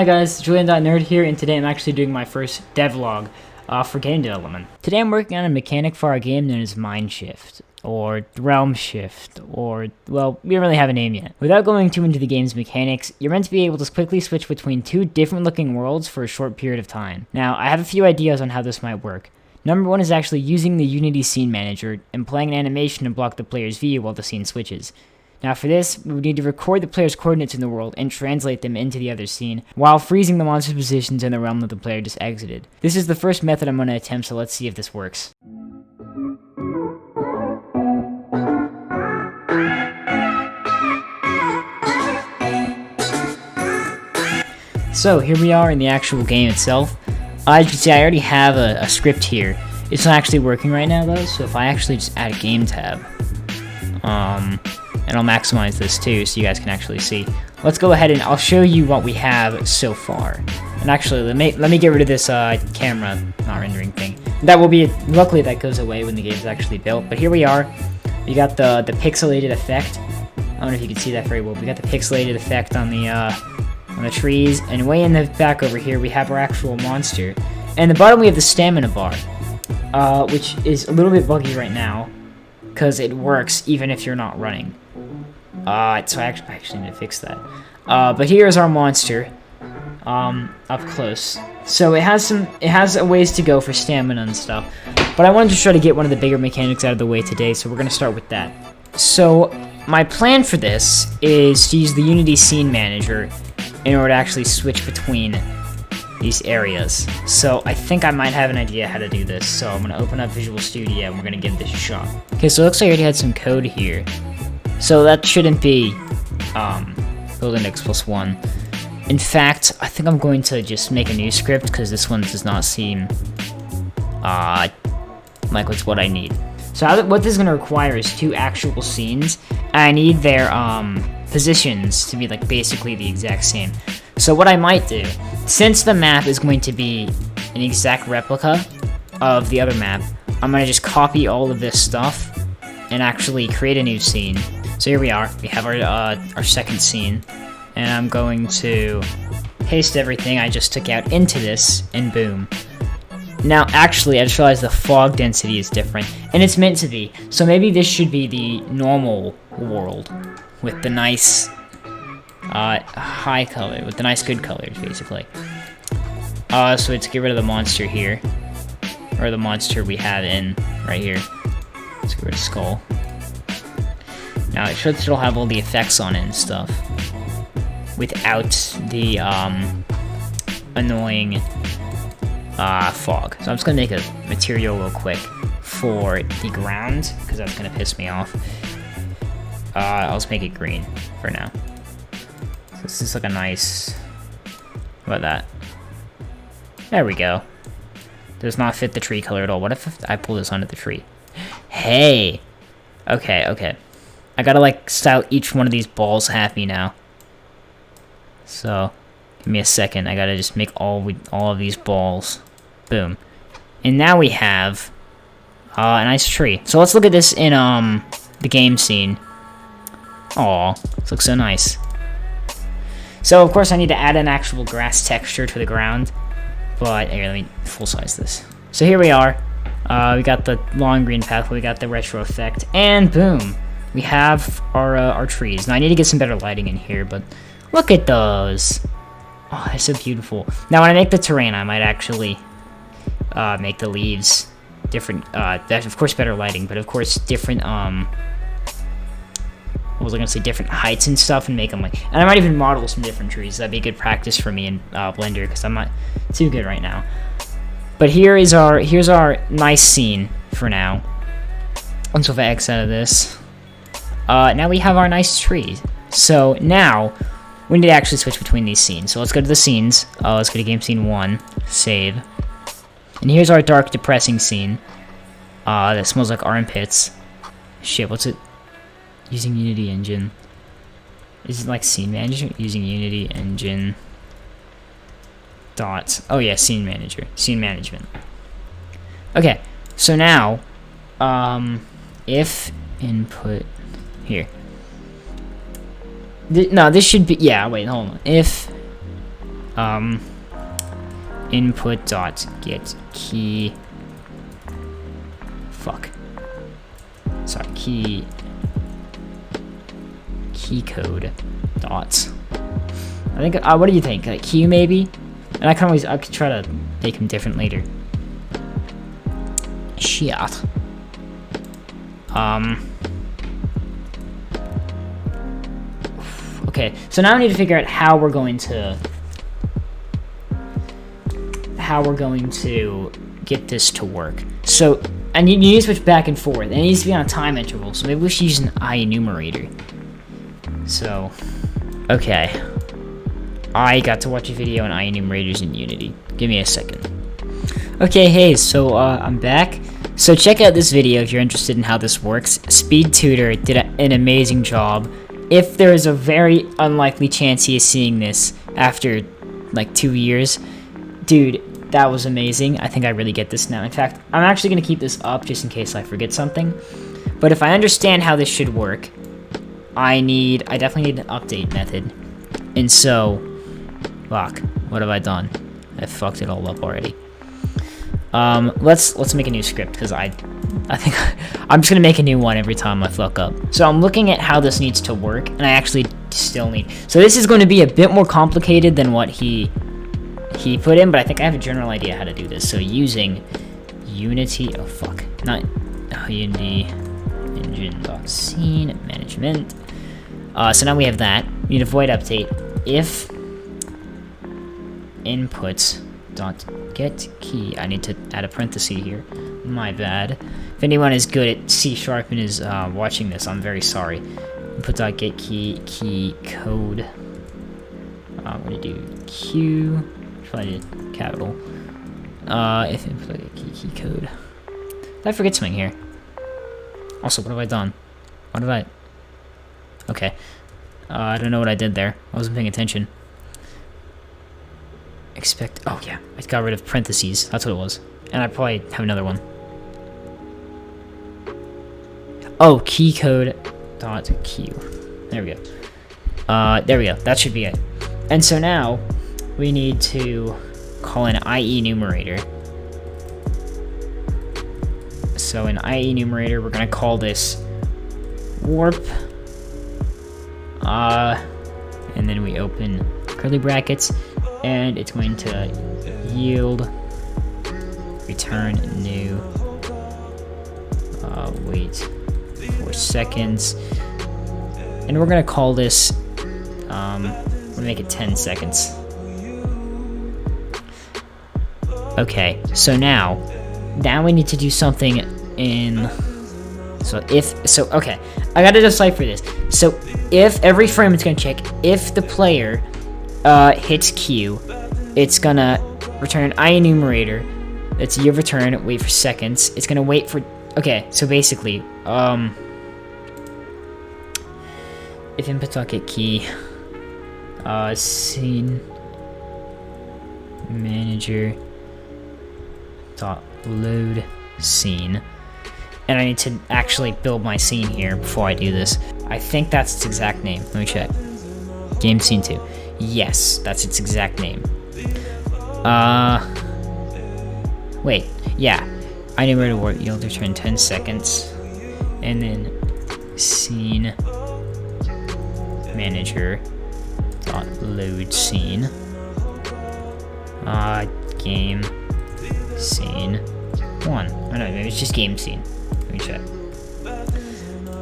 Hi guys, Julian.nerd here, and today I'm actually doing my first devlog for game development. Today I'm working on a mechanic for our game known as Mind Shift, or Realm Shift, or, well, we don't really have a name yet. Without going too into the game's mechanics, you're meant to be able to quickly switch between two different looking worlds for a short period of time. Now, I have a few ideas on how this might work. Number one is actually using the Unity Scene Manager and playing an animation to block the player's view while the scene switches. Now for this, we would need to record the player's coordinates in the world and translate them into the other scene, while freezing the monster's positions in the realm that the player just exited. This is the first method I'm going to attempt, so let's see if this works. So here we are in the actual game itself. As you can see, I already have a script here. It's not actually working right now though, so if I actually just add a game tab, and I'll maximize this too so you guys can actually see. Let's go ahead and I'll show you what we have so far. And actually, let me get rid of this camera not rendering thing. That will be, luckily that goes away when the game's actually built. But here we are. We got the pixelated effect. I don't know if you can see that very well. We got the pixelated effect on the trees, and way in the back over here we have our actual monster. And the bottom we have the stamina bar, which is a little bit buggy right now, because it works even if you're not running. So I actually need to fix that. But here's our monster, up close. So it has a ways to go for stamina and stuff. But I wanted to try to get one of the bigger mechanics out of the way today, so we're gonna start with that. So my plan for this is to use the Unity Scene Manager in order to actually switch between these areas. So I think I might have an idea how to do this. So I'm gonna open up Visual Studio and we're gonna give this a shot. Okay, so it looks like I already had some code here. So that shouldn't be build index +1. In fact, I think I'm going to just make a new script because this one does not seem like it's what I need. So what this is going to require is two actual scenes, and I need their positions to be like basically the exact same. So what I might do, since the map is going to be an exact replica of the other map, I'm going to just copy all of this stuff and actually create a new scene. So here we are, we have our second scene, and I'm going to paste everything I just took out into this, and boom. Now actually, I just realized the fog density is different, and it's meant to be, so maybe this should be the normal world, with the nice, high color, with the nice good colors, basically. So let's get rid of the monster here, or the monster we have in, right here. Let's get rid of Skull. Now it should still have all the effects on it and stuff, without the annoying fog. So I'm just gonna make a material real quick for the ground, because that's gonna piss me off. I'll just make it green for now. So this is like a nice, how about that? There we go. Does not fit the tree color at all. What if I pull this onto the tree? Hey! Okay. I gotta like style each one of these balls happy now. So, give me a second. I gotta just make all of these balls. Boom. And now we have a nice tree. So let's look at this in the game scene. Aw, this looks so nice. So of course I need to add an actual grass texture to the ground. But here, let me full size this. So here we are. We got the long green pathway, we got the retro effect, and boom. We have our trees. Now I need to get some better lighting in here, but look at those. Oh, they're so beautiful. Now when I make the terrain, I might actually make the leaves different. That's of course better lighting, but of course different. What was I gonna say? Different heights and stuff, and make them like. And I might even model some different trees. That'd be good practice for me in Blender, because I'm not too good right now. But here's our nice scene for now. Let's go X out of this. Now we have our nice trees. So now, we need to actually switch between these scenes. So let's go to the scenes. Let's go to game scene 1, save. And here's our dark, depressing scene. That smells like armpits. Shit, what's it? Using Unity Engine. Is it like Scene Manager? Using Unity Engine. Dot. Oh yeah, Scene Manager. Scene Management. Okay, so now, if input here. No, this should be, yeah, wait, hold on. If input dot get key. Fuck. Sorry, key code dots. I think. What do you think? Like Q maybe? And I could try to make them different later. Shit. Okay, so now I need to figure out how we're going to get this to work. So I need to switch back and forth. And it needs to be on a time interval. So maybe we should use an IEnumerator. So, okay. I got to watch a video on IEnumerators in Unity. Give me a second. Okay, hey, so I'm back. So check out this video if you're interested in how this works. Speed Tutor did an amazing job. If there is a very unlikely chance he is seeing this after like 2 years, dude, that was amazing. I think I really get this now. In fact, I'm actually going to keep this up just in case I forget something. But if I understand how this should work, I definitely need an update method. And so, fuck, what have I done? I fucked it all up already. Let's make a new script, because I think I'm just gonna make a new one every time I fuck up. So I'm looking at how this needs to work, and I actually still need. So this is going to be a bit more complicated than what he put in, but I think I have a general idea how to do this. So using Unity, Unity engine.scene management. So now we have that. We need a void update if inputs.getKey. I need to add a parenthesis here. My bad. If anyone is good at C# and is watching this, I'm very sorry. Input.getKey key code. I'm gonna do Q. Probably did capital. If input.getKey key code. Did I forget something here? Also, what have I done? What have I? Okay. I don't know what I did there. I wasn't paying attention. Oh yeah, I got rid of parentheses. That's what it was. And I probably have another one. Oh, keycode.q. There we go. There we go. That should be it. And so now we need to call an IEnumerator. So in IEnumerator, we're gonna call this warp. And then we open curly brackets, and it's going to yield return new. Wait 4 seconds, and we're gonna call this. We'll make it 10 seconds. Okay, so now we need to do something in. Okay, I gotta decipher this. So if every frame it's gonna check if the player hits Q, it's gonna return an IEnumerator. It's year of return, wait for seconds. It's gonna wait for. Okay, so basically, if input.getKey, scene manager dot load scene. And I need to actually build my scene here before I do this. I think that's its exact name. Let me check. Game scene 2. Yes, that's its exact name. Wait, yeah. I knew where to work. You'll return 10 seconds. And then scene manager dot load scene. Game scene 1. Oh no, maybe it's just game scene. Let me check.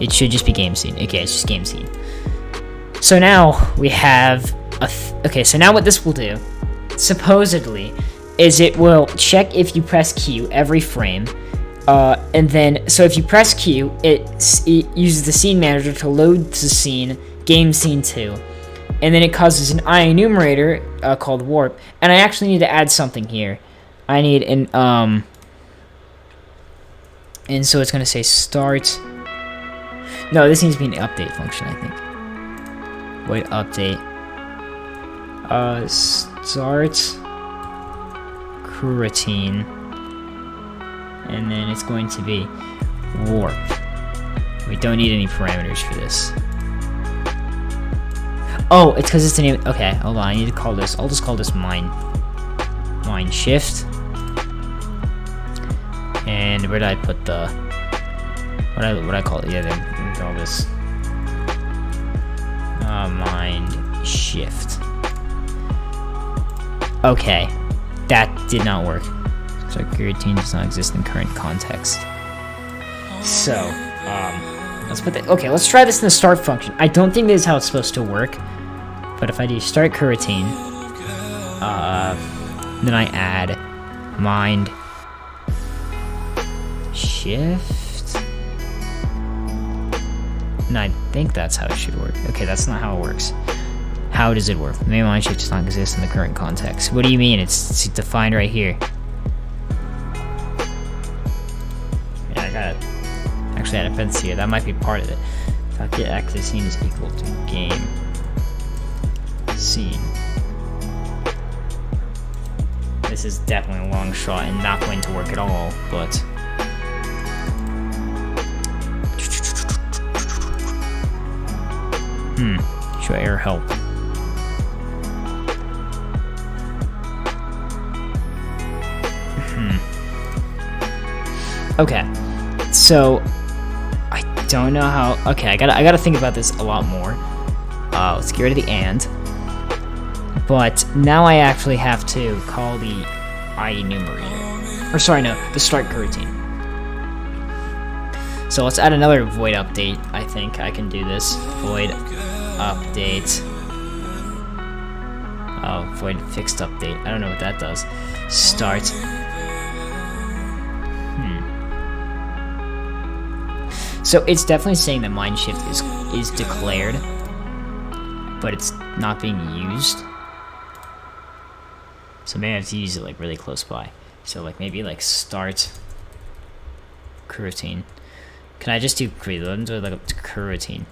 It should just be game scene. Okay, it's just game scene. So now we have okay, so now what this will do, supposedly, is it will check if you press Q every frame. And then, so if you press Q, it uses the scene manager to load the scene, game scene 2. And then it causes an IEnumerator called warp. And I actually need to add something here. I need an, and so it's going to say start. No, this needs to be an update function, I think. Wait, update. Start coroutine. And then it's going to be warp. We don't need any parameters for this. Oh, it's because it's the name. Okay, hold on. I need to call this. I'll just call this mind shift. And where did I put the? What I call it? Yeah, then call this mind shift. Okay, that did not work. So routine does not exist in current context. So, let's put that. Okay, let's try this in the start function. I don't think this is how it's supposed to work, but if I do start coroutine, then I add mind shift. And I think that's how it should work. Okay, that's not how it works. How does it work? The main mind shift does not exist in the current context. What do you mean? It's defined right here. Yeah, I got it. Actually, I had a fence here. That might be part of it. Get active scene is equal to game scene. This is definitely a long shot and not going to work at all, but show error help. Okay, so I don't know how. Okay, I gotta think about this a lot more. Let's get rid of the and. But now I actually have to call the IEnumerator. Or sorry, no, the start coroutine. So let's add another void update. I think I can do this. Void update. Oh, void fixed update. I don't know what that does. Start. So it's definitely saying that mind shift is declared, but it's not being used. So maybe I have to use it like really close by. So like maybe like start coroutine. Can I just do preload or like coroutine?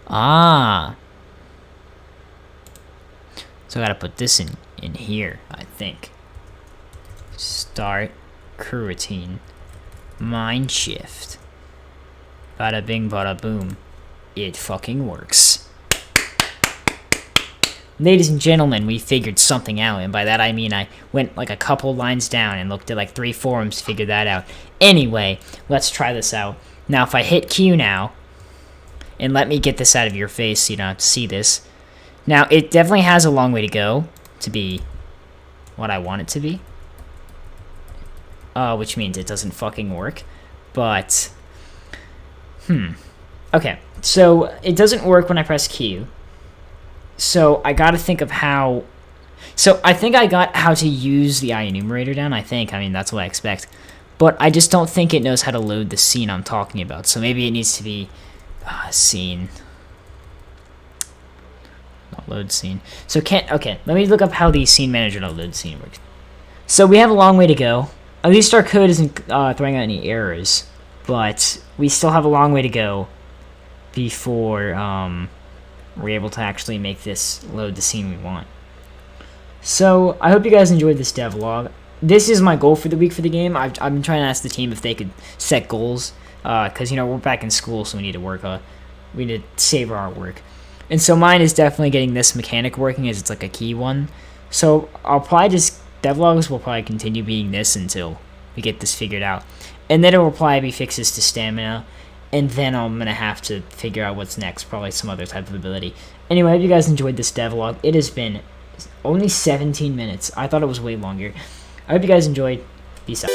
Ah. So I gotta put this in here, I think. Start coroutine. Mind shift. Bada bing, bada boom. It fucking works. Ladies and gentlemen, we figured something out, and by that I mean I went like a couple lines down and looked at like 3 forums to figure that out. Anyway, let's try this out. Now if I hit Q now, and let me get this out of your face so you don't have to see this. Now it definitely has a long way to go to be what I want it to be. Which means it doesn't fucking work, but, okay, so it doesn't work when I press Q, so I gotta think of how, so I think I got how to use the IEnumerator down, I mean, that's what I expect, but I just don't think it knows how to load the scene I'm talking about, so maybe it needs to be, scene, not load scene, so okay, let me look up how the scene manager not load scene works. So we have a long way to go. At least our code isn't throwing out any errors, but we still have a long way to go before we're able to actually make this load the scene we want. So I hope you guys enjoyed this devlog. This is my goal for the week for the game. I've been trying to ask the team if they could set goals, because you know we're back in school, so we need to work. We need to savor our work, and so mine is definitely getting this mechanic working, as it's like a key one. So I'll probably just. Devlogs will probably continue being this until we get this figured out. And then it will probably be fixes to stamina. And then I'm going to have to figure out what's next. Probably some other type of ability. Anyway, I hope you guys enjoyed this devlog. It has been only 17 minutes. I thought it was way longer. I hope you guys enjoyed. Peace out.